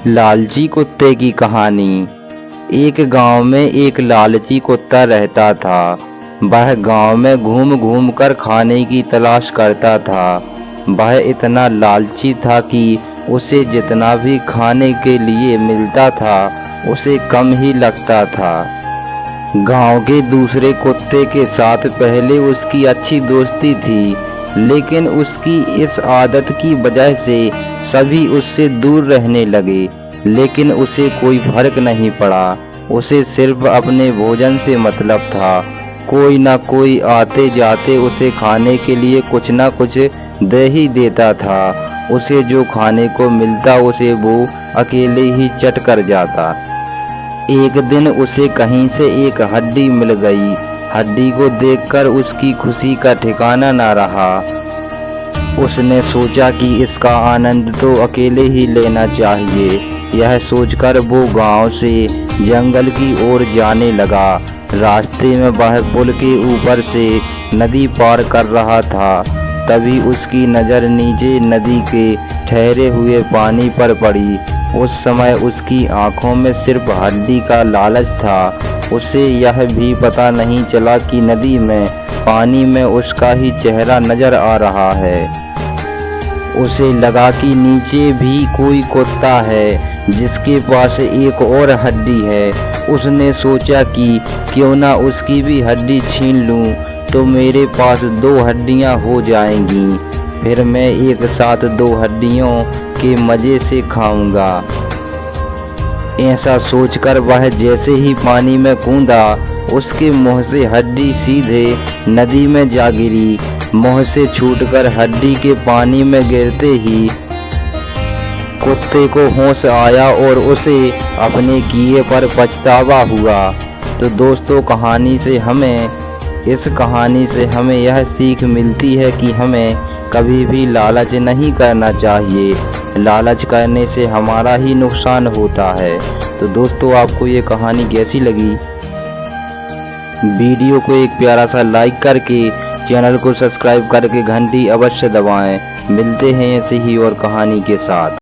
लालची कुत्ते की कहानी। एक गांव में एक लालची कुत्ता रहता था। वह गांव में घूम घूम कर खाने की तलाश करता था। वह इतना लालची था कि उसे जितना भी खाने के लिए मिलता था उसे कम ही लगता था। गांव के दूसरे कुत्ते के साथ पहले उसकी अच्छी दोस्ती थी, लेकिन उसकी इस आदत की वजह से सभी उससे दूर रहने लगे। लेकिन उसे कोई फर्क नहीं पड़ा। उसे सिर्फ अपने भोजन से मतलब था। कोई ना कोई आते जाते उसे खाने के लिए कुछ ना कुछ दे ही देता था। उसे जो खाने को मिलता उसे वो अकेले ही चट कर जाता। एक दिन उसे कहीं से एक हड्डी मिल गई। हड्डी को देखकर उसकी खुशी का ठिकाना ना रहा। उसने सोचा कि इसका आनंद तो अकेले ही लेना चाहिए। यह सोचकर वो गांव से जंगल की ओर जाने लगा। रास्ते में वह पुल के ऊपर से नदी पार कर रहा था। तभी उसकी नज़र नीचे नदी के ठहरे हुए पानी पर पड़ी। उस समय उसकी आंखों में सिर्फ हड्डी का लालच था। उसे यह भी पता नहीं चला कि नदी में पानी में उसका ही चेहरा नजर आ रहा है। उसे लगा कि नीचे भी कोई कुत्ता है जिसके पास एक और हड्डी है। उसने सोचा कि क्यों ना उसकी भी हड्डी छीन लूं, तो मेरे पास 2 हड्डियां हो जाएंगी। फिर मैं एक साथ 2 हड्डियों के मज़े से खाऊंगा। ऐसा सोचकर वह जैसे ही पानी में कूदा, उसके मुंह से हड्डी सीधे नदी में जा गिरी। मुंह से छूटकर हड्डी के पानी में गिरते ही कुत्ते को होश आया और उसे अपने किए पर पछतावा हुआ। तो दोस्तों, इस कहानी से हमें यह सीख मिलती है कि हमें कभी भी लालच नहीं करना चाहिए। लालच करने से हमारा ही नुकसान होता है। तो दोस्तों, आपको ये कहानी कैसी लगी? वीडियो को एक प्यारा सा लाइक करके चैनल को सब्सक्राइब करके घंटी अवश्य दबाएं। मिलते हैं ऐसे ही और कहानी के साथ।